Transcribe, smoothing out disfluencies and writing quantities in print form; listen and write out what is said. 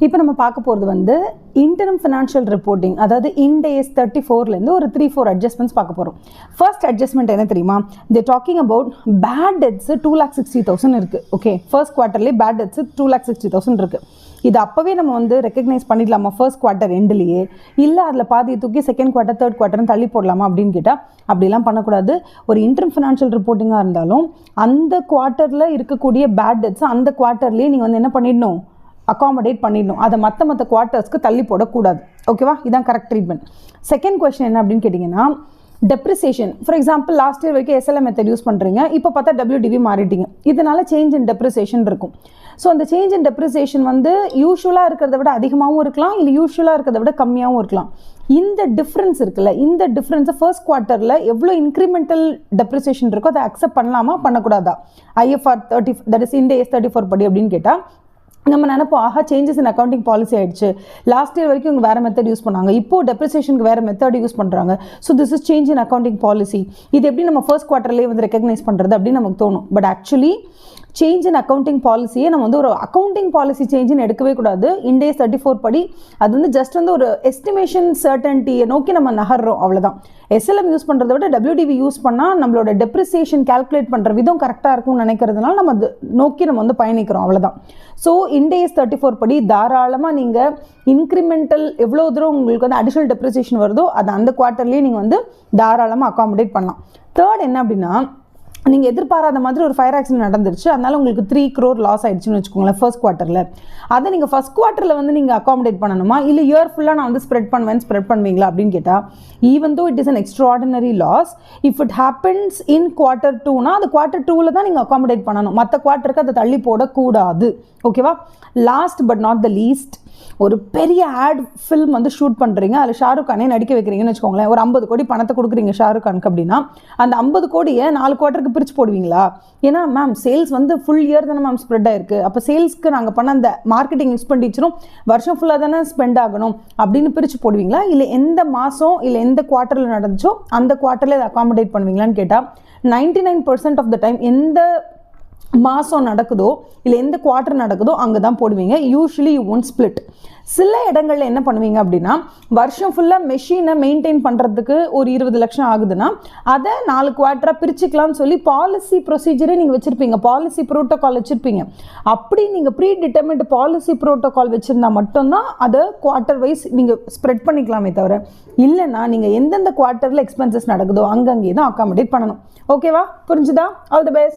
இப்போ நம்ம பார்க்க போகிறது வந்து இன்டர்ம் ஃபினான்ஷியல் ரிப்போர்ட்டிங், அதாவது இண்ட் AS 34லேருந்து ஒரு 3-4 அட்ஜஸ்ட்மெண்ட்ஸ் பார்க்க போகிறோம். ஃபர்ஸ்ட் அட்ஜஸ்ட்மெண்ட் என்ன தெரியுமா? தே டாக்கிங் அபவுட் பேட் டெட்ஸ் 2,60,000 இருக்குது. ஓகே, ஃபர்ஸ்ட் குவார்ட்டர்லேயே பேட் டெட்ஸ் 2,60,000 இருக்குது. இது அப்போவே நம்ம வந்து ரெக்கக்னைஸ் பண்ணிடலாமா ஃபர்ஸ்ட் குவார்ட்டர் எண்ட்லேயே? இல்லை அதில் பாதி தூக்கி செகண்ட் குவார்ட்டர் தேர்ட் குவார்ட்டர்னு தள்ளி போடலாமா அப்படின்னு கேட்டால் அப்படிலாம் பண்ணக்கூடாது. ஒரு இன்டர்ம் ஃபினான்ஷியல் ரிப்போர்ட்டிங்காக இருந்தாலும் அந்த குவார்ட்டரில் இருக்கக்கூடிய பேட் டெட்ஸ் அந்த குவார்ட்டர்லேயே நீங்கள் வந்து என்ன பண்ணிடணும், அகாமடேட் பண்ணிடணும். அதை மற்ற குவார்ட்டர்ஸ்க்கு தள்ளி போடக்கூடாது. ஓகேவா? இதான் கரெக்ட் ட்ரீட்மெண்ட். செகண்ட் கொஸ்டின் என்ன அப்படின்னு கேட்டிங்கன்னா, depreciation. For example last year வரைக்கும் SLM மெத்தட் யூஸ் பண்ணுறீங்க, இப்போ பார்த்தா WDV மாறிட்டீங்க. இதனால சேஞ்ச் இன் டெப்ரிசியேஷன் இருக்கும். ஸோ அந்த சேஞ்ச் இன் டெப்ரிசியேஷன் வந்து யூஸ்வலாக இருக்கிறத விட அதிகமாகவும் இருக்கலாம், இல்லை யூஸ்வலாக இருக்கிறத விட கம்மியாகவும் இருக்கலாம். இந்த டிஃப்ரென்ஸ் இருக்குல்ல, இந்த டிஃப்ரென்ஸை ஃபர்ஸ்ட் குவார்ட்டரில் எவ்வளோ இன்க்ரிமெண்டல் டெப்ரிசியேஷன் இருக்கோ அதை அக்செப்ட் பண்ணலாமா பண்ணக்கூடாதா? IFR 30, that is into AS 34 படி அப்படின்னு கேட்டால் நம்ம நினைப்போம், ஆஹா சேஞ்சஸ் இன் அக்கௌண்டிங் பாலிசி ஆயிடுச்சு, லாஸ்ட் இயர் வரைக்கும் இவங்க வேறு மெத்தட் யூஸ் பண்ணாங்க, இப்போ டெப்ரிசியேஷனுக்கு வேறு மெத்தட் யூஸ் பண்ணுறாங்க, so this is change in accounting policy, இது எப்படி நம்ம ஃபர்ஸ்ட் குவார்ட்டர்லேயே வந்து ரெக்கக்னைஸ் பண்ணுறது அப்படின்னு நமக்கு தோணும். But actually change in accounting பாலிசியை நம்ம வந்து ஒரு அக்கௌண்டிங் பாலிசி சேஞ்சுன்னு எடுக்கவே கூடாது. இண்ட் AS 34 படி அது வந்து ஜஸ்ட் வந்து ஒரு எஸ்டிமேஷன் சர்டன்ட்டியை நோக்கி நம்ம நகர்றோம், அவ்வளோதான். SLM யூஸ் பண்ணுறத விட WDV யூஸ் பண்ணால் நம்மளோட டெப்ரிசியேஷன் கால்குலேட் பண்ணுற விதம் கரெக்டாக இருக்கும்னு நினைக்கிறதுனால நம்ம அது நோக்கி நம்ம வந்து பயணிக்கிறோம், அவ்வளோதான். ஸோ இண்ட் AS 34 படி தாராளமாக நீங்கள் இன்க்ரிமெண்டல் எவ்வளோ தூரம் உங்களுக்கு வந்து அடிஷனல் டெப்ரிசியேஷன் வருதோ அது அந்த குவார்ட்டர்லேயே நீங்கள் வந்து தாராளமாக அகாமடேட் பண்ணலாம். தேர்ட் என்ன அப்படின்னா, நீங்கள் எதிர்பாராத மாதிரி ஒரு ஃபயர் ஆக்சிடென்ட் நடந்துருச்சு, அதனால உங்களுக்கு 3 crore லாஸ் ஆயிடுச்சுன்னு வச்சுக்கோங்களேன் ஃபர்ஸ்ட் குவார்ட்டரில். அதை நீங்கள் ஃபர்ஸ்ட் குவார்ட்டரில் வந்து நீங்கள் அகாமடேட் பண்ணணுமா, இல்லை இயர் ஃபுல்லாக நான் வந்து ஸ்ப்ரெட் பண்ணுவீங்களா அப்படின்னு கேட்டால், even though it is an extraordinary loss, if it happens in quarter 2னா அது குவார்ட்டர் 2ல் தான் நீங்கள் அகாமடேட் பண்ணணும், மற்ற குவார்ட்டருக்கு அதை தள்ளி போடக்கூடாது. ஓகேவா? Last but not the least, ஒரு பெரிய ஆட் ஃபில்ம் வந்து ஷூட் பண்ணுறீங்க, அதில் ஷாருக் கானே நடிக்க வைக்கிறீங்கன்னு வச்சுக்கோங்களேன். ஒரு 50 கோடி பணத்தை கொடுக்குறீங்க ஷாருக் கானுக்கு அப்படின்னா, அந்த 50 கோடியை 4 குவார்ட்டருக்கு பிரித்து போடுவீங்களா? ஏன்னா மேம் சேல்ஸ் வந்து ஃபுல் இயர் தானே மேம் ஸ்ப்ரெட் ஆயிருக்கு, அப்போ சேல்ஸ்க்கு நாங்கள் பண்ண அந்த மார்க்கெட்டிங் எக்ஸ்பெண்டிச்சரும் வருஷம் ஃபுல்லாக தானே ஸ்பெண்ட் ஆகணும் அப்படின்னு பிரித்து போடுவீங்களா? இல்லை எந்த மாதம் இல்லை எந்த குவார்ட்டரில் நடந்துச்சோ அந்த குவார்ட்டரில் இதை அகாமடேட் பண்ணுவீங்களான்னு கேட்டால் 99% ஆஃப் த டைம் எந்த மாதம் நடக்குதோ இல்லை எந்த குவார்ட்டர் நடக்குதோ அங்கே தான் போடுவீங்க. Usually you won't split. சில இடங்களில் என்ன பண்ணுவீங்க அப்படின்னா, வருஷம் ஃபுல்லாக மெஷினை மெயின்டைன் பண்ணுறதுக்கு ஒரு 20 லட்சம் ஆகுதுன்னா அதை 4 குவார்ட்டராக பிரிச்சுக்கலாம்னு சொல்லி பாலிசி ப்ரொசீஜரே நீங்கள் வச்சுருப்பீங்க, பாலிசி ப்ரோட்டோகால் வச்சுருப்பீங்க. அப்படி நீங்கள் ப்ரீ டிட்டர்மின்ட் பாலிசி ப்ரோட்டோகால் வச்சுருந்தா மட்டும்தான் அதை குவார்ட்டர் வைஸ் நீங்கள் ஸ்ப்ரெட் பண்ணிக்கலாமே தவிர, இல்லைன்னா நீங்கள் எந்தெந்த குவார்ட்டரில் எக்ஸ்பென்சஸ் நடக்குதோ அங்கங்கே தான் அகாமடேட் பண்ணணும். ஓகேவா? புரிஞ்சுதா? All the best.